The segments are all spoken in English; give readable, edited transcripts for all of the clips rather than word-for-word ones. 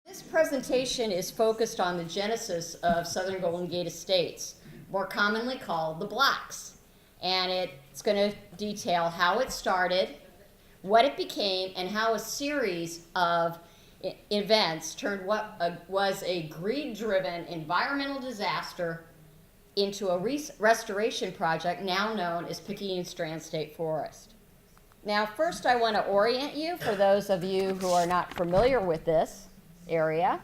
This presentation is focused on the genesis of Southern Golden Gate Estates, more commonly called the blocks. And it's going to detail how it started, what it became, and how a series of events turned what was a greed-driven environmental disaster into a restoration project now known as Picayune Strand State Forest. Now, first I want to orient you, for those of you who are not familiar with this area.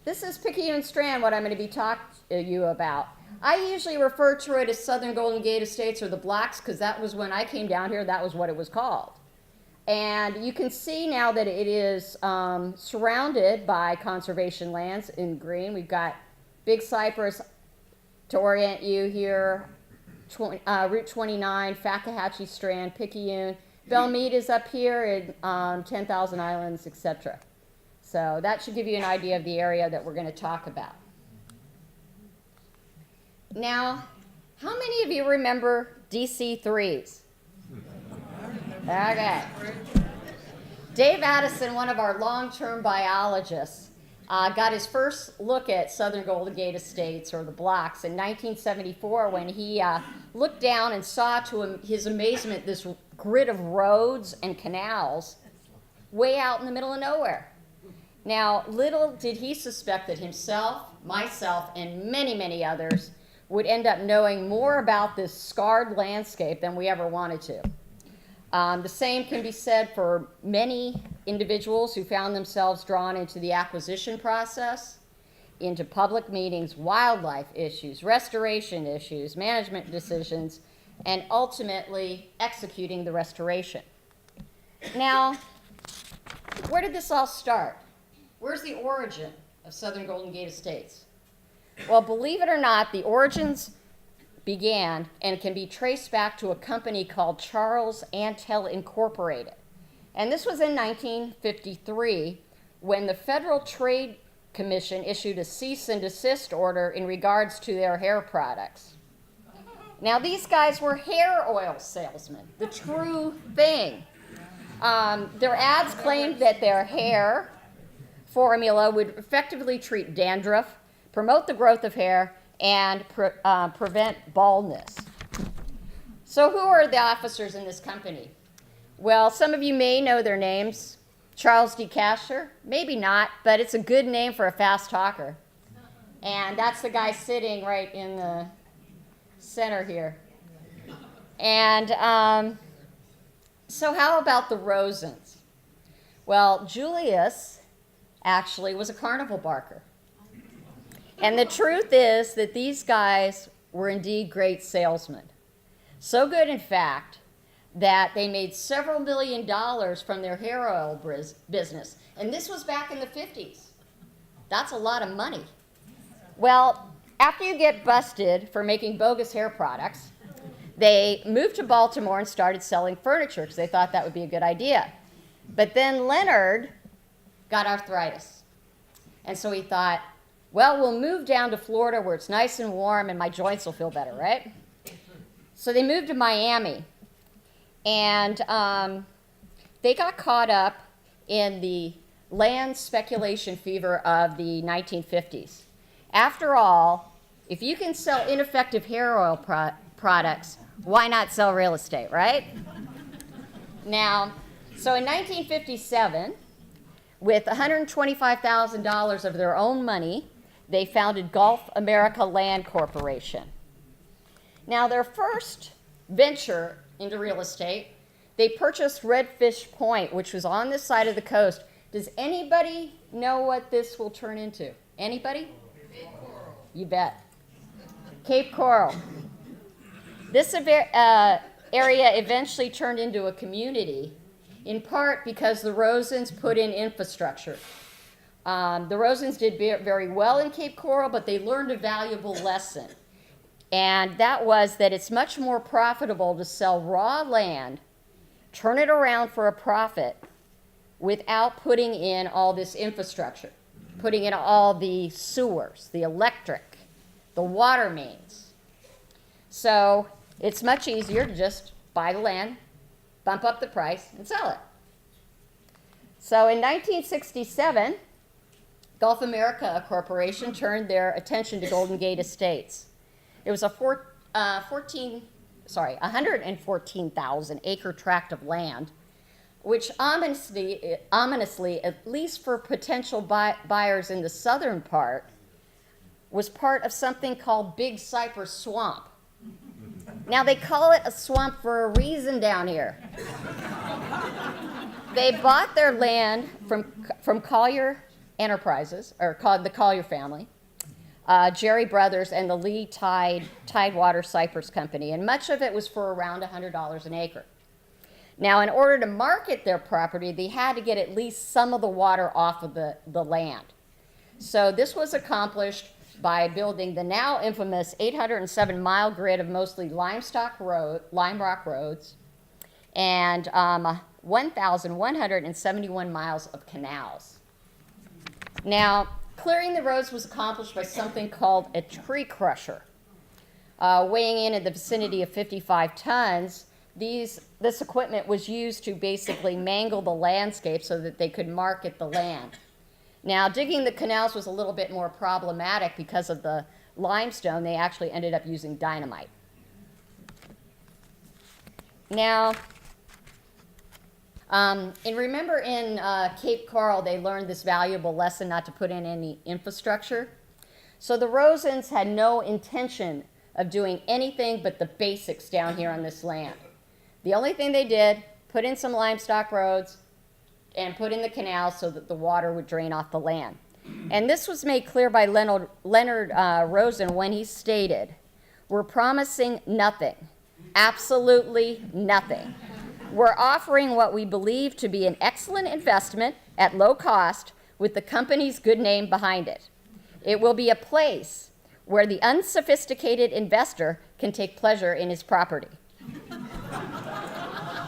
This is Picayune Strand, what I'm going to be talking to you about. I usually refer to it as Southern Golden Gate Estates or the blocks because that was when I came down here, that was what it was called. And you can see now that it is surrounded by conservation lands in green. We've got Big Cypress to orient you here, Route 29, Fakahatchee Strand, Picayune. Belmead is up here in 10,000 Islands, etc. So that should give you an idea of the area that we're going to talk about. Now, how many of you remember DC-3s? Okay. Dave Addison, one of our long-term biologists, got his first look at Southern Golden Gate Estates, or the blocks, in 1974 when he looked down and saw, to his amazement, this grid of roads and canals way out in the middle of nowhere. Now, little did he suspect that himself, myself, and many, many others would end up knowing more about this scarred landscape than we ever wanted to. The same can be said for many individuals who found themselves drawn into the acquisition process, into public meetings, wildlife issues, restoration issues, management decisions, and ultimately executing the restoration. Now, where did this all start? Where's the origin of Southern Golden Gate Estates? Well, believe it or not, the origins began and can be traced back to a company called Charles Antel Incorporated. And this was in 1953 when the Federal Trade Commission issued a cease and desist order in regards to their hair products. Now, these guys were hair oil salesmen, the true thing. Their ads claimed that their hair formula would effectively treat dandruff, promote the growth of hair, and prevent baldness. So who are the officers in this company? Well, some of you may know their names. Charles D. Casher, maybe not, but it's a good name for a fast talker. And that's the guy sitting right in the center here. And so how about the Rosens? Well, Julius actually was a carnival barker. And the truth is that these guys were indeed great salesmen. So good, in fact, that they made several $1 million from their hair oil business. And this was back in the 50s. That's a lot of money. Well, after you get busted for making bogus hair products, they moved to Baltimore and started selling furniture because they thought that would be a good idea. But then Leonard got arthritis. And so he thought, well, we'll move down to Florida where it's nice and warm and my joints will feel better, right? So they moved to Miami. And they got caught up in the land speculation fever of the 1950s. After all, if you can sell ineffective hair oil products, why not sell real estate, right? Now, so in 1957, with $125,000 of their own money, they founded Gulf America Land Corporation. Now, their first venture into real estate, they purchased Redfish Point, which was on this side of the coast. Does anybody know what this will turn into? Anybody? Cape Coral. You bet. Cape Coral. This area eventually turned into a community, in part because the Rosens put in infrastructure. The Rosens did very well in Cape Coral, but they learned a valuable lesson. And that was that it's much more profitable to sell raw land, turn it around for a profit, without putting in all this infrastructure, putting in all the sewers, the electric, the water mains. So it's much easier to just buy the land, bump up the price, and sell it. So in 1967, Gulf America Corporation turned their attention to Golden Gate Estates. It was a 114,000 acre tract of land, which ominously, at least for potential buyers in the southern part, was part of something called Big Cypress Swamp. Now they call it a swamp for a reason down here. They bought their land from Collier Enterprises, or called the Collier family, Jerry Brothers, and the Lee Tidewater Cypress Company, and much of it was for around $100 an acre. Now, in order to market their property, they had to get at least some of the water off of the land. So this was accomplished by building the now infamous 807-mile grid of mostly lime rock roads and 1,171 miles of canals. Now, clearing the roads was accomplished by something called a tree crusher. Weighing in the vicinity of 55 tons, this equipment was used to basically mangle the landscape so that they could market the land. Now, digging the canals was a little bit more problematic because of the limestone. They actually ended up using dynamite. Now, and remember in Cape Coral, they learned this valuable lesson not to put in any infrastructure. So the Rosens had no intention of doing anything but the basics down here on this land. The only thing they did, put in some limestone roads and put in the canals so that the water would drain off the land. And this was made clear by Leonard Rosen when he stated, "We're promising nothing, absolutely nothing. We're offering what we believe to be an excellent investment at low cost with the company's good name behind it. It will be a place where the unsophisticated investor can take pleasure in his property."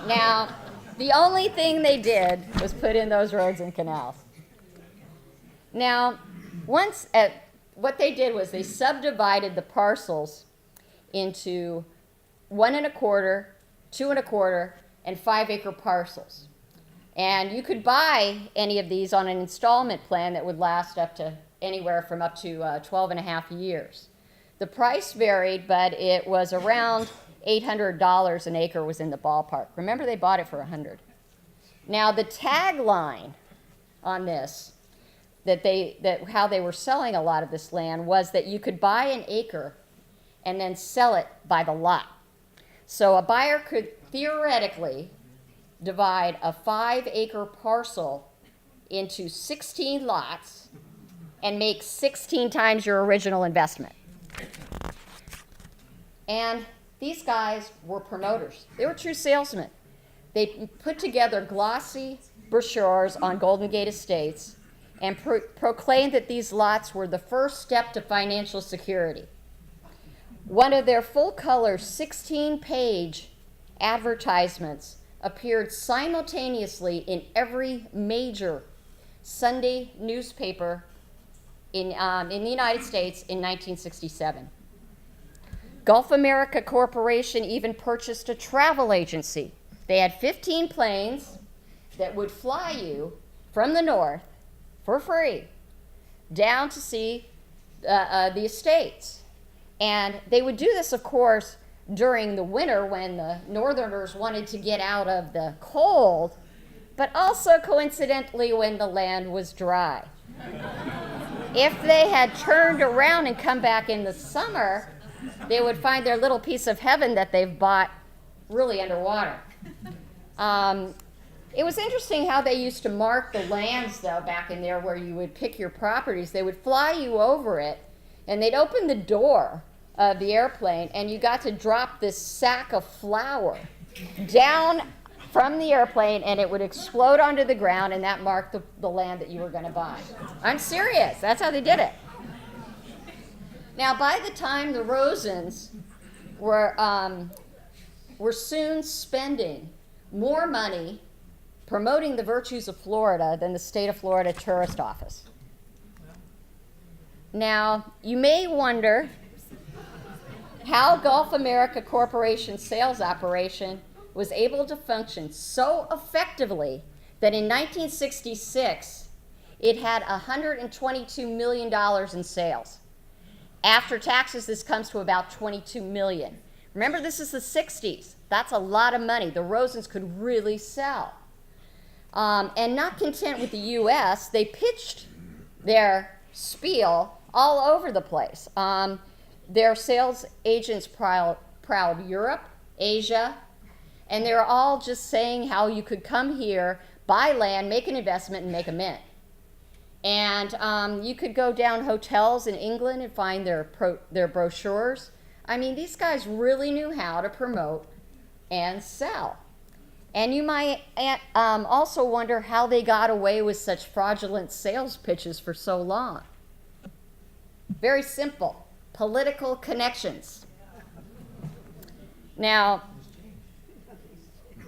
Now, the only thing they did was put in those roads and canals. Now, what they did was they subdivided the parcels into 1 1/4, 2 1/4, and 5-acre parcels. And you could buy any of these on an installment plan that would last up to anywhere from up to 12 and a half years. The price varied, but it was around $800 an acre was in the ballpark. Remember, they bought it for $100. Now, the tagline on this, how they were selling a lot of this land, was that you could buy an acre and then sell it by the lot. So a buyer could theoretically divide a 5-acre parcel into 16 lots and make 16 times your original investment. And these guys were promoters. They were true salesmen. They put together glossy brochures on Golden Gate Estates and proclaimed that these lots were the first step to financial security. One of their full-color 16-page advertisements appeared simultaneously in every major Sunday newspaper in the United States in 1967. Gulf America Corporation even purchased a travel agency. They had 15 planes that would fly you from the north for free down to see the estates. And they would do this, of course, during the winter when the northerners wanted to get out of the cold, but also coincidentally when the land was dry. If they had turned around and come back in the summer, they would find their little piece of heaven that they've bought really underwater. It was interesting how they used to mark the lands, though, back in there where you would pick your properties. They would fly you over it, and they'd open the door of the airplane, and you got to drop this sack of flour down from the airplane, and it would explode onto the ground, and that marked the land that you were going to buy. I'm serious. That's how they did it. Now, by the time the Rosens were soon spending more money promoting the virtues of Florida than the state of Florida tourist office. Now, you may wonder how Gulf America Corporation's sales operation was able to function so effectively that in 1966, it had $122 million in sales. After taxes, this comes to about $22 million. Remember, this is the 60s. That's a lot of money. The Rosens could really sell. And not content with the U.S., they pitched their spiel all over the place. Their sales agents prowled Europe, Asia, and they're all just saying how you could come here, buy land, make an investment, and make a mint. And you could go down hotels in England and find their brochures. I mean, these guys really knew how to promote and sell. And you might also wonder how they got away with such fraudulent sales pitches for so long. Very simple. Political connections. Now,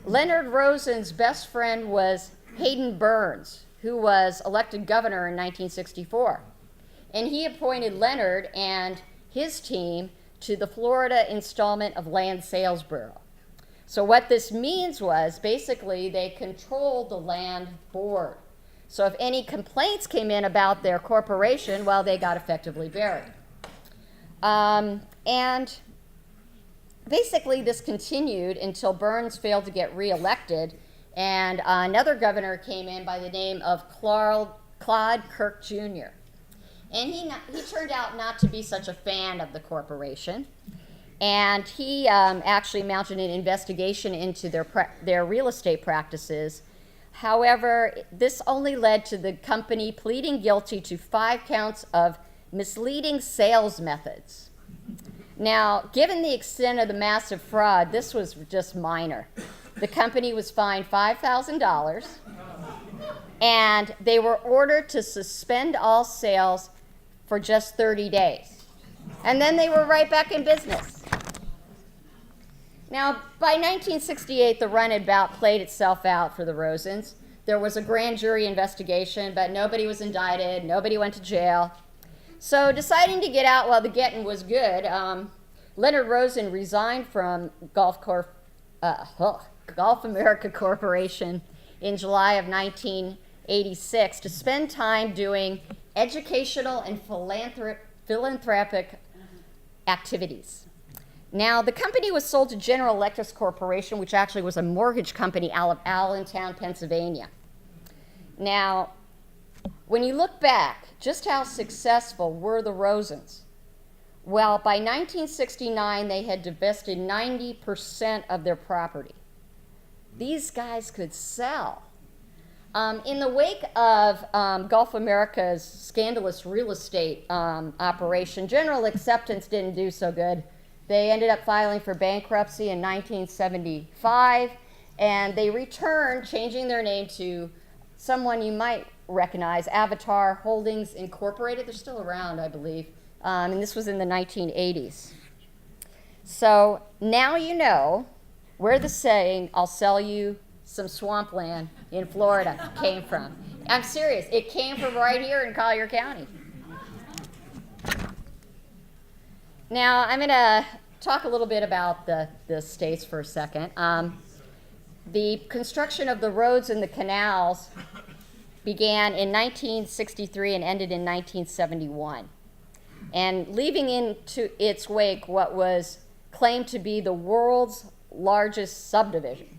Leonard Rosen's best friend was Hayden Burns, who was elected governor in 1964. And he appointed Leonard and his team to the Florida Installment of Land Sales Bureau. So what this means was basically they controlled the land board. So if any complaints came in about their corporation, well, they got effectively buried. And basically this continued until Burns failed to get reelected, and another governor came in by the name of Claude Kirk Jr. And he turned out not to be such a fan of the corporation. And he actually mounted an investigation into their real estate practices. However, this only led to the company pleading guilty to 5 counts of misleading sales methods. Now, given the extent of the massive fraud, this was just minor. The company was fined $5,000, and they were ordered to suspend all sales for just 30 days. And then they were right back in business. Now, by 1968, the run had about played itself out for the Rosens. There was a grand jury investigation, but nobody was indicted, nobody went to jail. So deciding to get out while the getting was good, Leonard Rosen resigned from Gulf America Corporation in July of 1986 to spend time doing educational and philanthropic activities. Now, the company was sold to General Electric Corporation, which actually was a mortgage company out of Allentown, Pennsylvania. Now, when you look back, just how successful were the Rosens? Well, by 1969, they had divested 90% of their property. These guys could sell. In the wake of Gulf America's scandalous real estate operation, General Acceptance didn't do so good. They ended up filing for bankruptcy in 1975, and they returned, changing their name to someone you might recognize, Avatar Holdings Incorporated. They're still around, I believe, and this was in the 1980s. So now you know where the saying, "I'll sell you some swampland in Florida" came from. I'm serious. It came from right here in Collier County. Now, I'm going to talk a little bit about the states for a second. The construction of the roads and the canals began in 1963 and ended in 1971, and leaving into its wake what was claimed to be the world's largest subdivision.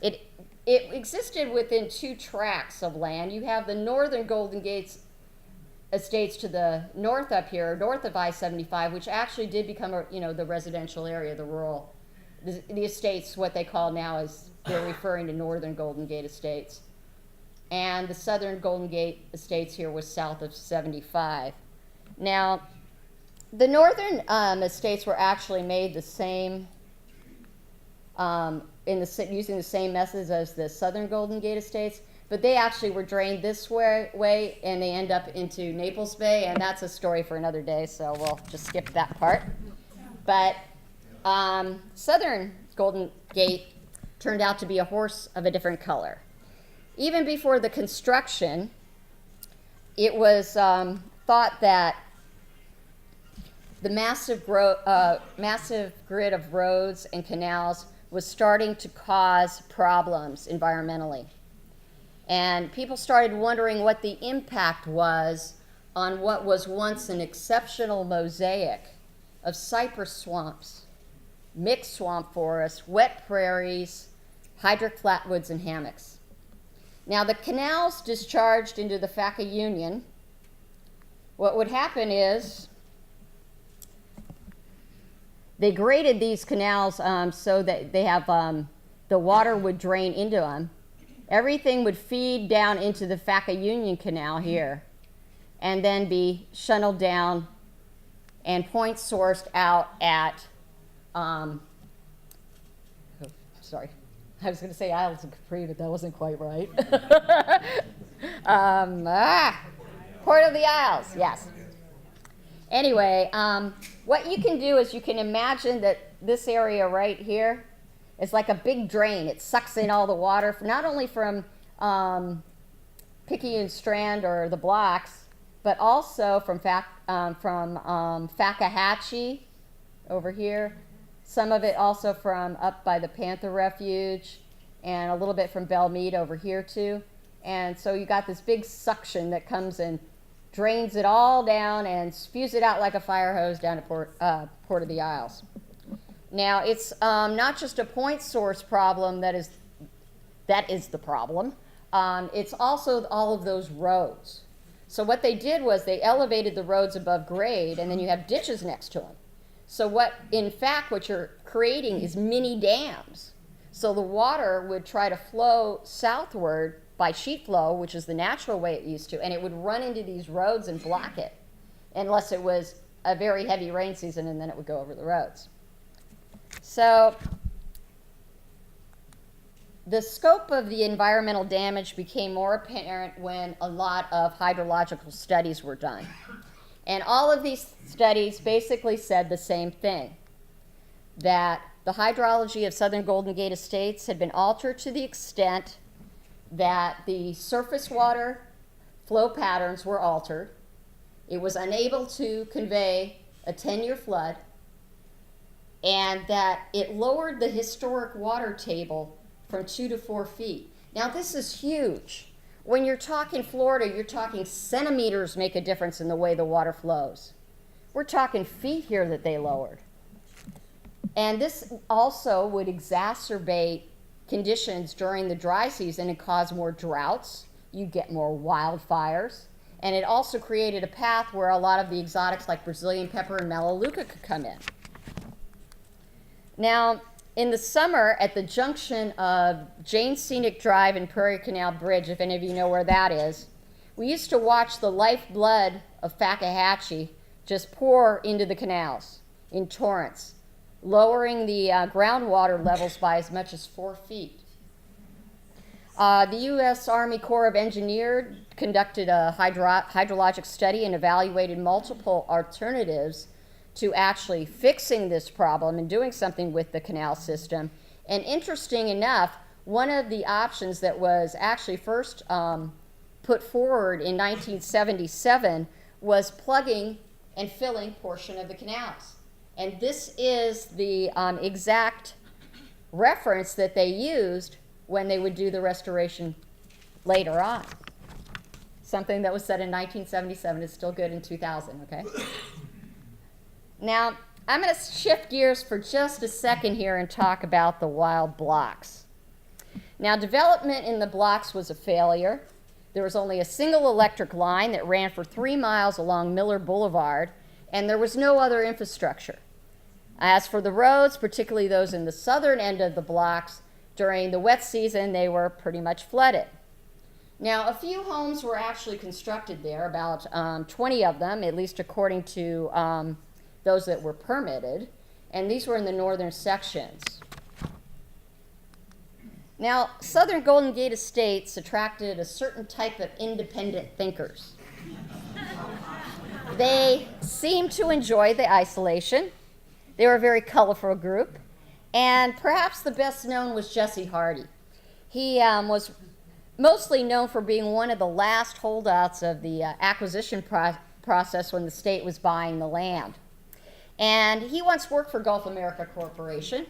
It existed within 2 tracts of land. You have the northern Golden Gate estates to the north up here, north of I-75, which actually did become, the residential area, the rural, the estates, what they call now is, they're referring to northern Golden Gate estates. And the southern Golden Gate estates here was south of 75. Now, the northern estates were actually made the same, using the same methods as the southern Golden Gate estates, but they actually were drained this way, and they end up into Naples Bay, and that's a story for another day, so we'll just skip that part. But southern Golden Gate turned out to be a horse of a different color. Even before the construction, it was thought that the massive grid of roads and canals was starting to cause problems environmentally. And people started wondering what the impact was on what was once an exceptional mosaic of cypress swamps, mixed swamp forests, wet prairies, hydric flatwoods, and hammocks. Now, the canals discharged into the Picayune. What would happen is they graded these canals so that they have the water would drain into them. Everything would feed down into the Picayune Canal here and then be shuttled down and point sourced out at, sorry, I was going to say Isles of Capri, but that wasn't quite right. Port of the Isles, yes. Anyway, what you can do is you can imagine that this area right here is like a big drain. It sucks in all the water, not only from Picayune Strand or the blocks, but also from Fakahatchee over here. Some of it also from up by the Panther Refuge, and a little bit from Belmead over here too. And so you got this big suction that comes and drains it all down and spews it out like a fire hose down to Port of the Isles. Now, it's not just a point source problem that is the problem. It's also all of those roads. So what they did was they elevated the roads above grade, and then you have ditches next to them. So in fact, what you're creating is mini dams. So the water would try to flow southward by sheet flow, which is the natural way it used to, and it would run into these roads and block it, unless it was a very heavy rain season, and then it would go over the roads. So the scope of the environmental damage became more apparent when a lot of hydrological studies were done. And all of these studies basically said the same thing, that the hydrology of southern Golden Gate Estates had been altered to the extent that the surface water flow patterns were altered. It was unable to convey a 10-year flood, and that it lowered the historic water table from 2 to 4 feet. Now, this is huge. When you're talking Florida, you're talking centimeters make a difference in the way the water flows. We're talking feet here that they lowered. And this also would exacerbate conditions during the dry season and cause more droughts. You get more wildfires. And it also created a path where a lot of the exotics like Brazilian pepper and melaleuca could come in. Now, in the summer, at the junction of Jane Scenic Drive and Prairie Canal Bridge, if any of you know where that is, we used to watch the lifeblood of Fakahatchee just pour into the canals in torrents, lowering the groundwater levels by as much as 4 feet. The U.S. Army Corps of Engineers conducted a hydrologic study and evaluated multiple alternatives to actually fixing this problem and doing something with the canal system. And interesting enough, one of the options that was actually first put forward in 1977 was plugging and filling portion of the canals. And this is the exact reference that they used when they would do the restoration later on. Something that was said in 1977 is still good in 2000, okay? Now, I'm going to shift gears for just a second here and talk about the wild blocks. Now, development in the blocks was a failure. There was only a single electric line that ran for 3 miles along Miller Boulevard, and there was no other infrastructure. As for the roads, particularly those in the southern end of the blocks, during the wet season, they were pretty much flooded. Now, a few homes were actually constructed there, about 20 of them, at least according to those that were permitted, and these were in the northern sections. Now, southern Golden Gate Estates attracted a certain type of independent thinkers. They seemed to enjoy the isolation. They were a very colorful group, and perhaps the best known was Jesse Hardy. He was mostly known for being one of the last holdouts of the acquisition process when the state was buying the land. And he once worked for Gulf America Corporation,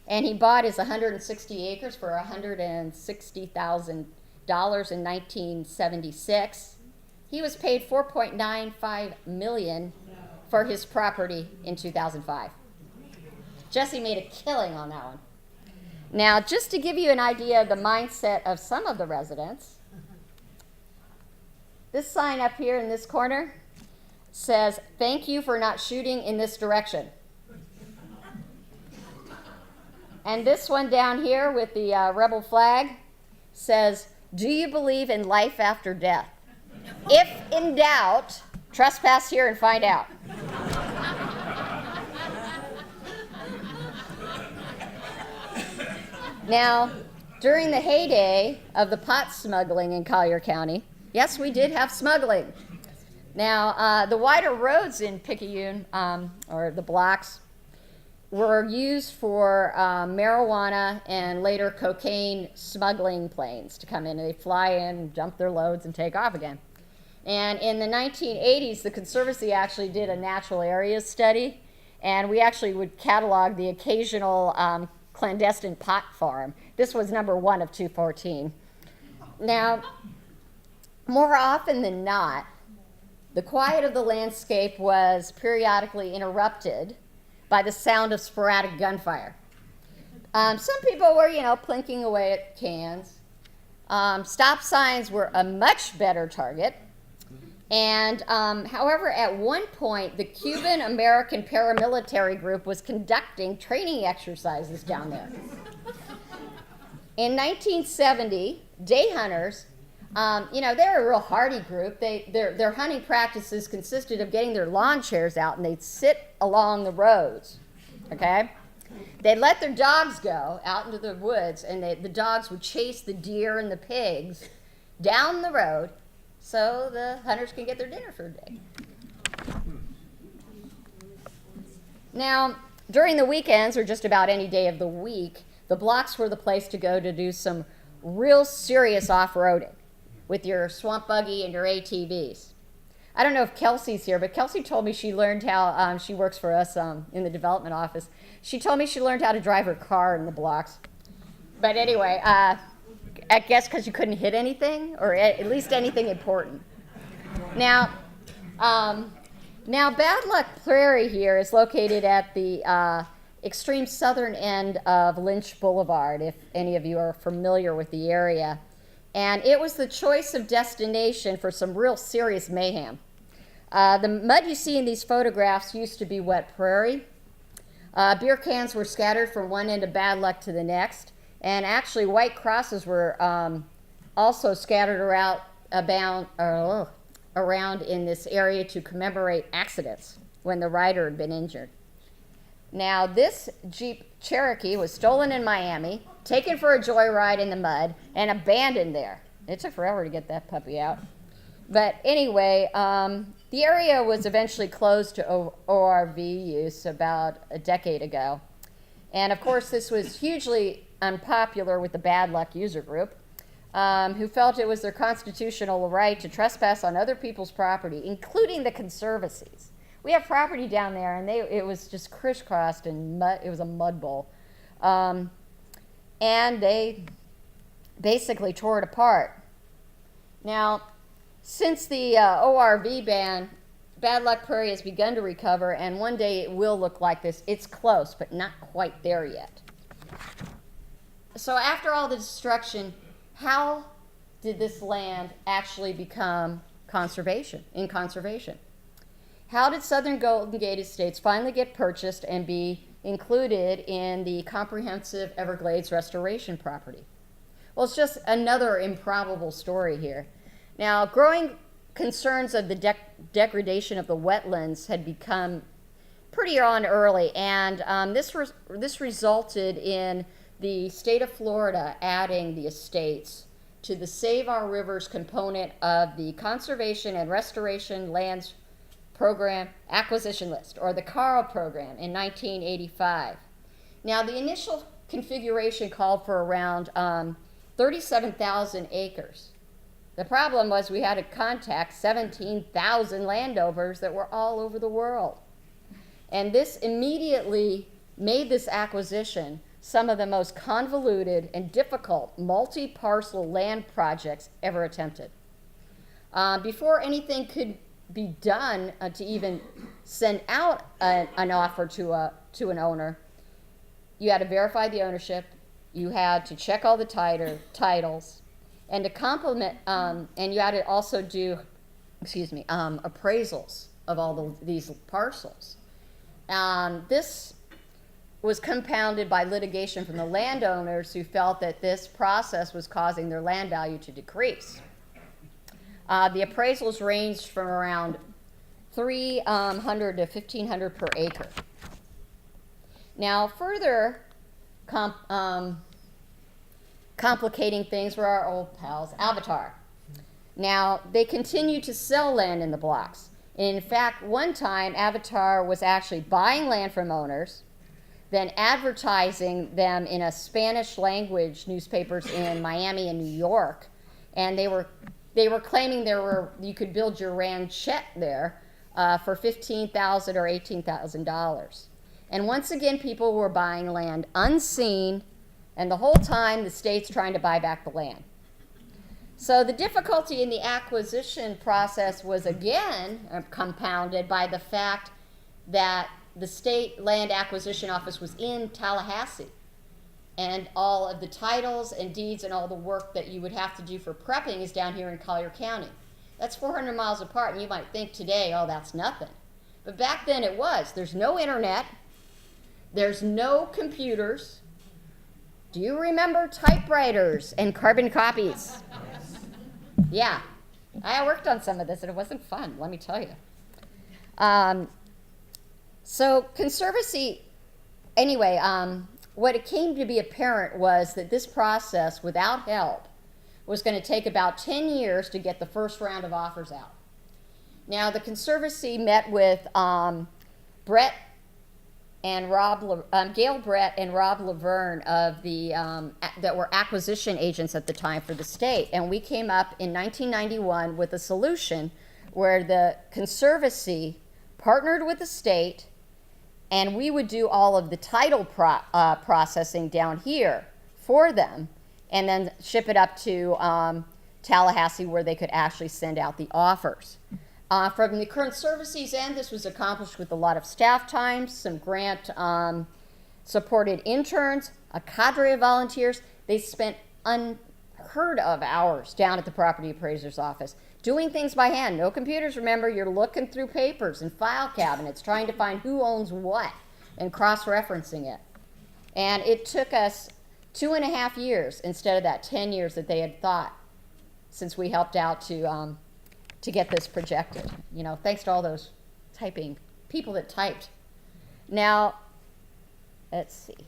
and he bought his 160 acres for $160,000 in 1976. He was paid $4.95 million for his property in 2005. Jesse made a killing on that one. Now, just to give you an idea of the mindset of some of the residents, this sign up here in this corner says, "Thank you for not shooting in this direction." And this one down here with the rebel flag says, "Do you believe in life after death? If in doubt, trespass here and find out." Now, during the heyday of the pot smuggling in Collier County, yes, we did have smuggling. Now, the wider roads in Picayune, or the blocks, were used for marijuana and later cocaine smuggling planes to come in. And they fly in, dump their loads, and take off again. And in the 1980s, the Conservancy actually did a natural areas study, and we actually would catalog the occasional clandestine pot farm. This was number 1 of 214. Now, more often than not, the quiet of the landscape was periodically interrupted by the sound of sporadic gunfire. Some people were, plinking away at cans. Stop signs were a much better target. And however, at one point, the Cuban-American paramilitary group was conducting training exercises down there. In 1970, day hunters, they're a real hardy group. Their hunting practices consisted of getting their lawn chairs out, and they'd sit along the roads, okay? They'd let their dogs go out into the woods, and the dogs would chase the deer and the pigs down the road so the hunters can get their dinner for the day. Now, during the weekends, or just about any day of the week, the blocks were the place to go to do some real serious off-roading with your swamp buggy and your ATVs. I don't know if Kelsey's here, but Kelsey told me she learned how, she works for us in the development office. She told me she learned how to drive her car in the blocks. But anyway, I guess because you couldn't hit anything, or at least anything important. Now, Bad Luck Prairie here is located at the extreme southern end of Lynch Boulevard, if any of you are familiar with the area. And it was the choice of destination for some real serious mayhem. The mud you see in these photographs used to be wet prairie. Beer cans were scattered from one end of Bad Luck to the next. And actually, white crosses were also scattered around in this area to commemorate accidents when the rider had been injured. Now, this Jeep Cherokee was stolen in Miami, taken for a joyride in the mud, and abandoned there. It took forever to get that puppy out. But anyway, the area was eventually closed to ORV use about a decade ago. And of course, this was hugely unpopular with the Bad Luck user group, who felt it was their constitutional right to trespass on other people's property, including the Conservancy's. We have property down there, and it was just crisscrossed and mud. It was a mud bowl. And they basically tore it apart. Now, since the ORV ban, Bad Luck Prairie has begun to recover, and one day it will look like this. It's close, but not quite there yet. So after all the destruction, how did this land actually become in conservation? How did Southern Golden Gate Estates finally get purchased and be included in the comprehensive Everglades restoration property? Well, it's just another improbable story here. Now, growing concerns of the degradation of the wetlands had become pretty on early, and this resulted in the state of Florida adding the estates to the Save Our Rivers component of the Conservation and Restoration Lands Program Acquisition List, or the CARL program, in 1985. Now, the initial configuration called for around 37,000 acres. The problem was we had to contact 17,000 landowners that were all over the world. And this immediately made this acquisition some of the most convoluted and difficult multi-parcel land projects ever attempted. Before anything could be done to even send out an offer to an owner, you had to verify the ownership, you had to check all the titles, and to complement, and you had to also do, appraisals of all these parcels. This was compounded by litigation from the landowners who felt that this process was causing their land value to decrease. The appraisals ranged from around $300 to $1,500 per acre. Now, further complicating things were our old pals, Avatar. Now, they continued to sell land in the blocks. And in fact, one time, Avatar was actually buying land from owners, then advertising them in a Spanish language newspapers in Miami and New York. And they were claiming you could build your ranchette there for $15,000 or $18,000. And once again, people were buying land unseen, and the whole time the state's trying to buy back the land. So the difficulty in the acquisition process was again compounded by the fact that the state land acquisition office was in Tallahassee, and all of the titles and deeds and all the work that you would have to do for prepping is down here in Collier County. That's 400 miles apart, and you might think today, oh, that's nothing. But back then it was. There's no internet. There's no computers. Do you remember typewriters and carbon copies? Yeah. I worked on some of this, and it wasn't fun, let me tell you. So Conservancy, anyway, what it came to be apparent was that this process, without help, was going to take about 10 years to get the first round of offers out. Now, the Conservancy met with Gail Brett and Rob Laverne of the that were acquisition agents at the time for the state, and we came up in 1991 with a solution where the Conservancy partnered with the state, and we would do all of the title processing down here for them, and then ship it up to Tallahassee where they could actually send out the offers. From the Conservancy's end, this was accomplished with a lot of staff time, some grant-supported interns, a cadre of volunteers. They spent unheard of hours down at the property appraiser's office doing things by hand. No computers, remember, you're looking through papers and file cabinets trying to find who owns what and cross-referencing it. And it took us 2.5 years instead of that 10 years that they had thought since we helped out to get this projected. You know, thanks to all those people that typed. Now, let's see.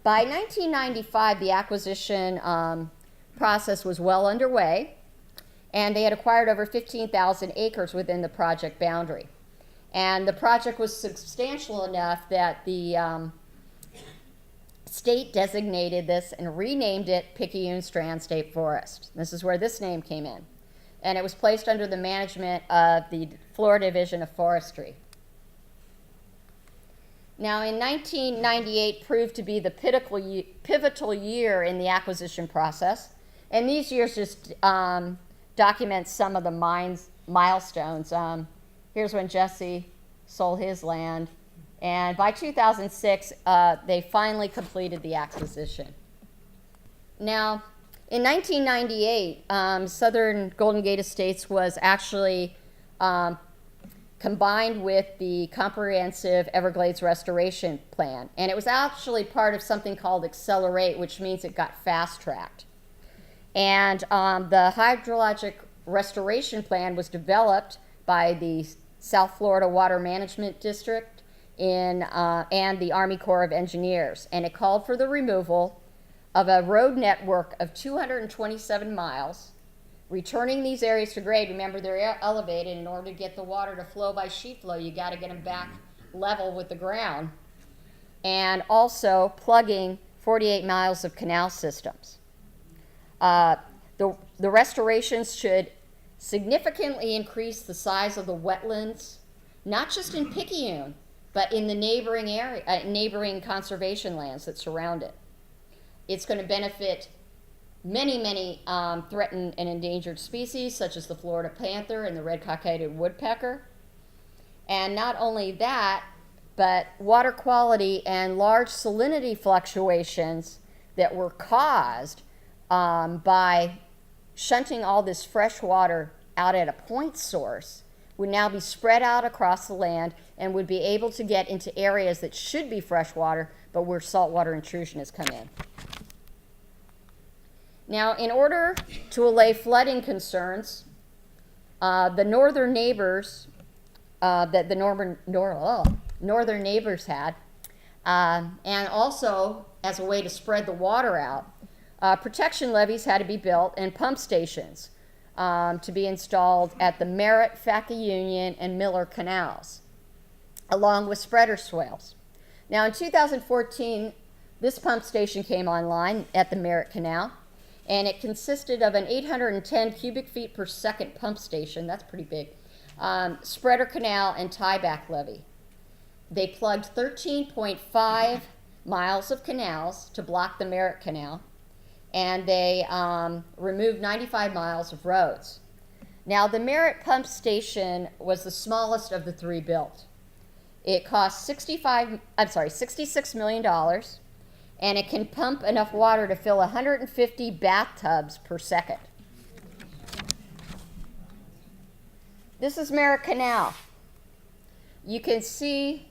By 1995, the acquisition process was well underway, and they had acquired over 15,000 acres within the project boundary. And the project was substantial enough that the state designated this and renamed it Picayune Strand State Forest. This is where this name came in. And it was placed under the management of the Florida Division of Forestry. Now, in 1998 proved to be the pivotal year in the acquisition process, and these years just document some of the milestones. Here's when Jesse sold his land, and by 2006, they finally completed the acquisition. Now, in 1998, Southern Golden Gate Estates was actually combined with the Comprehensive Everglades Restoration Plan. And it was actually part of something called Accelerate, which means it got fast-tracked. And the Hydrologic Restoration Plan was developed by the South Florida Water Management District and the Army Corps of Engineers. And it called for the removal of a road network of 227 miles, returning these areas to grade. Remember, they're elevated. In order to get the water to flow by sheet flow, you got to get them back level with the ground. And also plugging 48 miles of canal systems. The restorations should significantly increase the size of the wetlands, not just in Picayune, but in the neighboring area, neighboring conservation lands that surround it. It's going to benefit many, many threatened and endangered species, such as the Florida panther and the red cockaded woodpecker. And not only that, but water quality and large salinity fluctuations that were caused by shunting all this fresh water out at a point source would now be spread out across the land and would be able to get into areas that should be freshwater, but where saltwater intrusion has come in. Now, in order to allay flooding concerns, the northern neighbors that the northern neighbors had, and also as a way to spread the water out, protection levees had to be built and pump stations to be installed at the Merritt, Picayune, and Miller canals, along with spreader swales. Now, in 2014, this pump station came online at the Merritt Canal, and it consisted of an 810 cubic feet per second pump station, that's pretty big, spreader canal and tieback levee. They plugged 13.5 miles of canals to block the Merritt Canal, and they removed 95 miles of roads. Now, the Merritt pump station was the smallest of the three built. It cost $66 million, and it can pump enough water to fill 150 bathtubs per second. This is Merritt Canal. You can see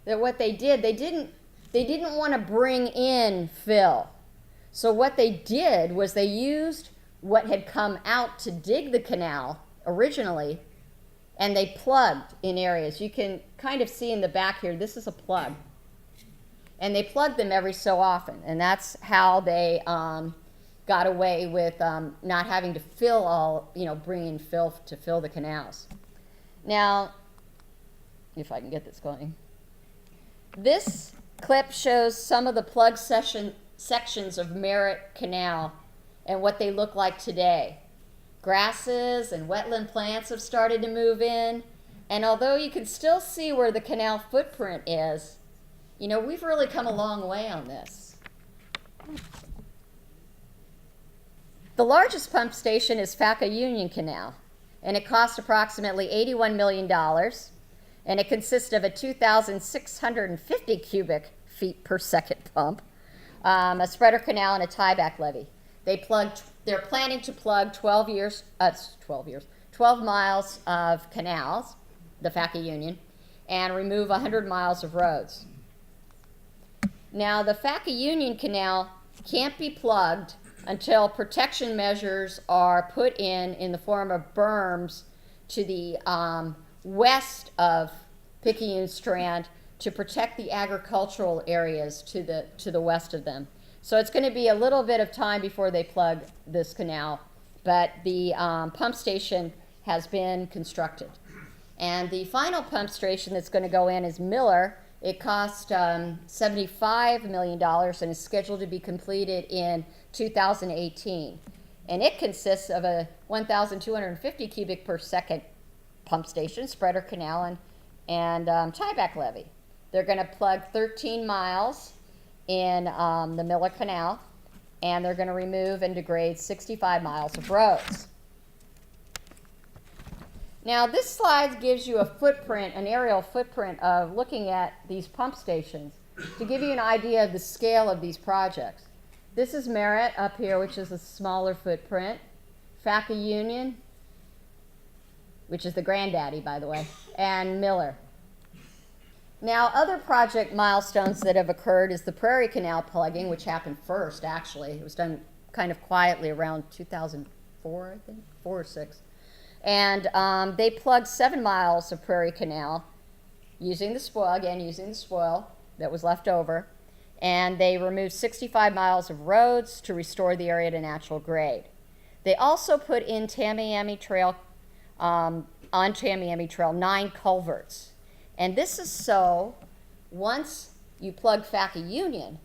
that what they did, they didn't want to bring in fill. So what they did was they used what had come out to dig the canal originally, and they plugged in areas. You can kind of see in the back here, this is a plug. And they plugged them every so often, and that's how they got away with not having to fill all, bring in fill to fill the canals. Now, if I can get this going. This clip shows some of the plug sections of Merritt Canal and what they look like today. Grasses and wetland plants have started to move in, and although you can still see where the canal footprint is, we've really come a long way on this. The largest pump station is Picayune Canal, and it cost approximately $81 million, and it consists of a 2,650 cubic feet per second pump, a spreader canal, and a tieback levee. They're planning to plug 12 miles of canals, the Picayune, and remove 100 miles of roads. Now, the Picayune Canal can't be plugged until protection measures are put in the form of berms to the west of Picayune Strand to protect the agricultural areas to the west of them. So it's going to be a little bit of time before they plug this canal, but the pump station has been constructed. And the final pump station that's going to go in is Miller. It cost $75 million and is scheduled to be completed in 2018. And it consists of a 1,250 cubic per second pump station, spreader canal, and tieback levee. They're going to plug 13 miles in the Miller Canal, and they're going to remove and degrade 65 miles of roads. Now, this slide gives you a footprint, an aerial footprint of looking at these pump stations to give you an idea of the scale of these projects. This is Merritt up here, which is a smaller footprint. Picayune, which is the granddaddy, by the way, and Miller. Now, other project milestones that have occurred is the Prairie Canal plugging, which happened first, actually. It was done kind of quietly around 2004, I think, 4 or 6. And they plugged 7 miles of Prairie Canal using the spoil that was left over. And they removed 65 miles of roads to restore the area to natural grade. They also put in Tamiami Trail, on Tamiami Trail, 9 culverts. And this is so once you plug Picayune,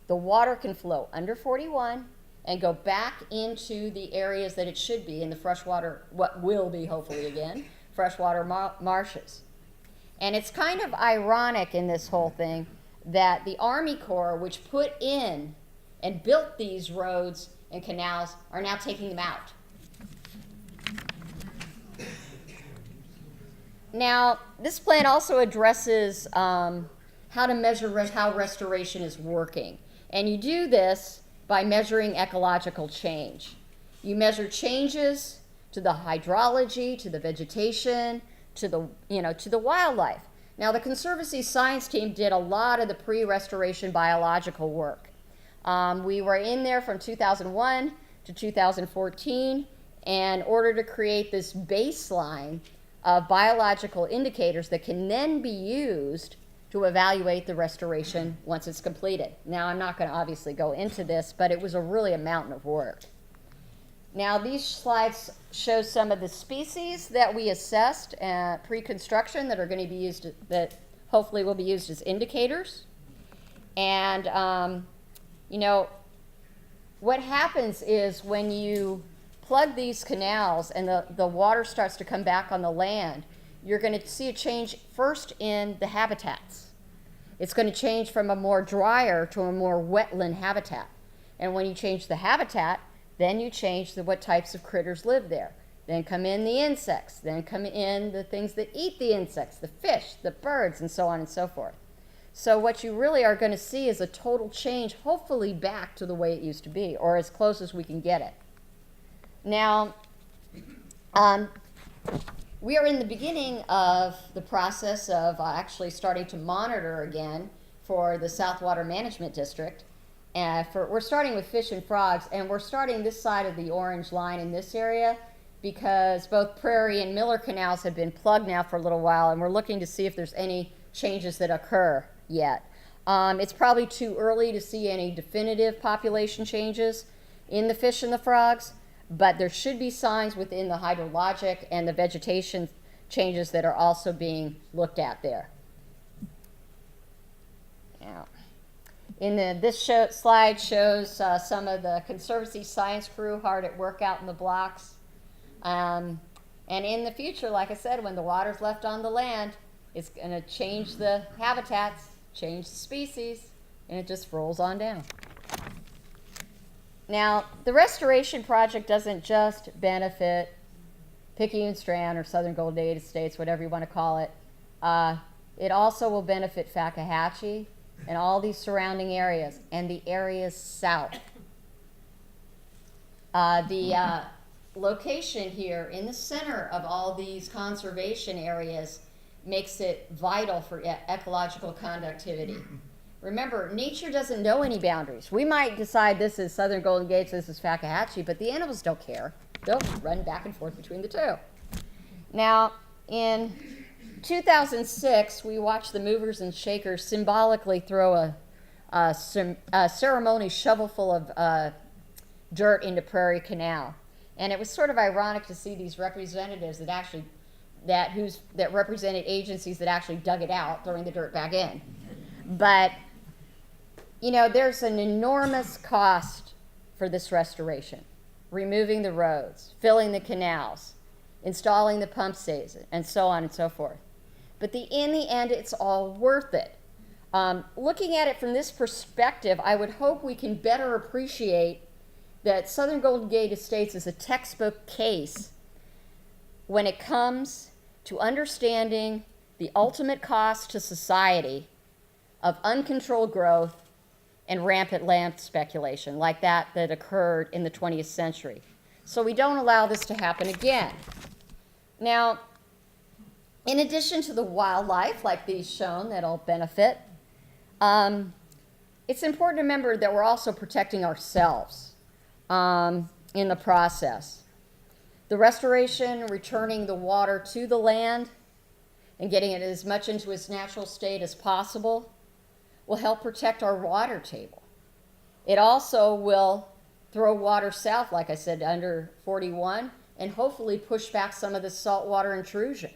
the water can flow under 41 and go back into the areas that it should be in the freshwater, what will be hopefully again, freshwater marshes. And it's kind of ironic in this whole thing that the Army Corps, which put in and built these roads and canals, are now taking them out. Now, this plan also addresses how to measure how restoration is working. And you do this by measuring ecological change. You measure changes to the hydrology, to the vegetation, to the wildlife. Now, the Conservancy science team did a lot of the pre-restoration biological work. We were in there from 2001 to 2014 in order to create this baseline of biological indicators that can then be used to evaluate the restoration once it's completed. Now, I'm not going to obviously go into this, but it was really a mountain of work. Now, these slides show some of the species that we assessed pre-construction that are going to be used, that hopefully will be used as indicators. And, what happens is when you plug these canals and the water starts to come back on the land, you're going to see a change first in the habitats. It's going to change from a more drier to a more wetland habitat. And when you change the habitat, then you change what types of critters live there. Then come in the insects, then come in the things that eat the insects, the fish, the birds, and so on and so forth. So what you really are going to see is a total change, hopefully back to the way it used to be, or as close as we can get it. Now, we are in the beginning of the process of actually starting to monitor again for the South Water Management District. We're starting with fish and frogs, and we're starting this side of the orange line in this area because both Prairie and Miller canals have been plugged now for a little while, and we're looking to see if there's any changes that occur yet. It's probably too early to see any definitive population changes in the fish and the frogs, but there should be signs within the hydrologic and the vegetation changes that are also being looked at there. Now, this slide shows some of the Conservancy science crew hard at work out in the blocks. And in the future, like I said, when the water's left on the land, it's going to change the habitats, change the species, and it just rolls on down. Now, the restoration project doesn't just benefit Picayune Strand or Southern Golden Gate Estates, whatever you want to call it. It also will benefit Fakahatchee and all these surrounding areas and the areas south. The location here in the center of all these conservation areas makes it vital for ecological conductivity. Remember, nature doesn't know any boundaries. We might decide this is Southern Golden Gates, this is Fakahatchee, but the animals don't care. They'll run back and forth between the two. Now, in 2006, we watched the movers and shakers symbolically throw a ceremony shovelful of dirt into Prairie Canal. And it was sort of ironic to see these representatives that represented agencies that actually dug it out, throwing the dirt back in. But, there's an enormous cost for this restoration. Removing the roads, filling the canals, installing the pump stations, and so on and so forth. But in the end, it's all worth it. Looking at it from this perspective, I would hope we can better appreciate that Southern Golden Gate Estates is a textbook case when it comes to understanding the ultimate cost to society of uncontrolled growth and rampant land speculation like that occurred in the 20th century. So we don't allow this to happen again. Now, in addition to the wildlife like these shown that'll benefit, it's important to remember that we're also protecting ourselves in the process. The restoration, returning the water to the land and getting it as much into its natural state as possible will help protect our water table. It also will throw water south, like I said, under 41, and hopefully push back some of the saltwater intrusion.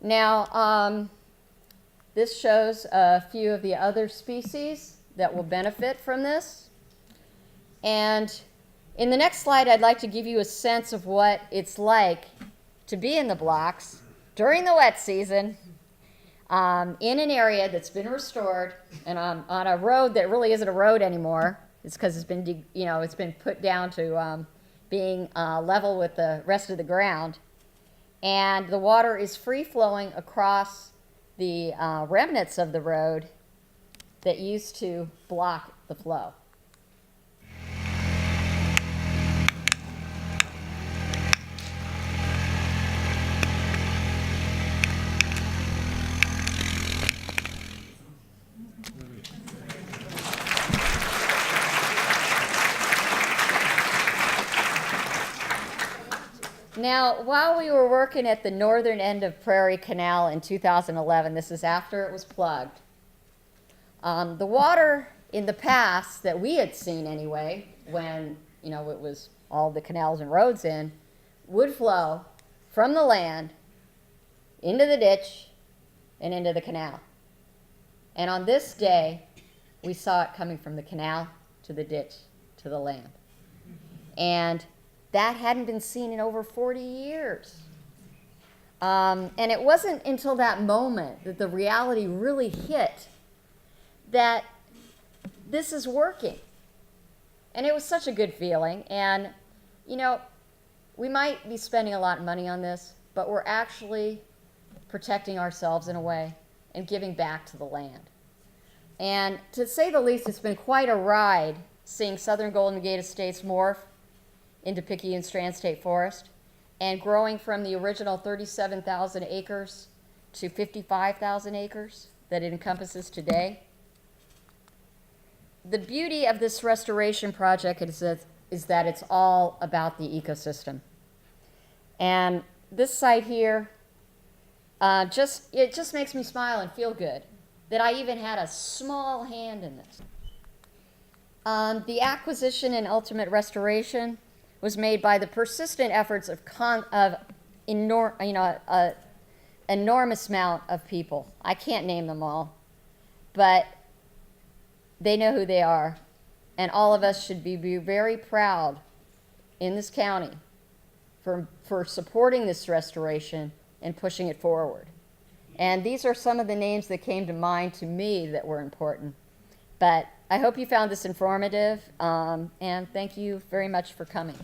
Now, this shows a few of the other species that will benefit from this. And in the next slide, I'd like to give you a sense of what it's like to be in the blocks during the wet season in an area that's been restored and on a road that really isn't a road anymore. It's because it's been, it's been put down to being level with the rest of the ground. And the water is free flowing across the remnants of the road that used to block the flow. Now, while we were working at the northern end of Prairie Canal in 2011, this is after it was plugged, the water in the past that we had seen anyway, when it was all the canals and roads in, would flow from the land into the ditch and into the canal. And on this day, we saw it coming from the canal to the ditch to the land. And that hadn't been seen in over 40 years. And it wasn't until that moment that the reality really hit that this is working. And it was such a good feeling. And, we might be spending a lot of money on this, but we're actually protecting ourselves in a way and giving back to the land. And to say the least, it's been quite a ride seeing Southern Golden Gate Estates morph into Picayune Strand State Forest and growing from the original 37,000 acres to 55,000 acres that it encompasses today. The beauty of this restoration project is that it's all about the ecosystem. And this site here, it just makes me smile and feel good that I even had a small hand in this. The acquisition and ultimate restoration was made by the persistent efforts of enormous amount of people. I can't name them all, but they know who they are, and all of us should be very proud in this county for supporting this restoration and pushing it forward. And these are some of the names that came to mind to me that were important. But I hope you found this informative, and thank you very much for coming.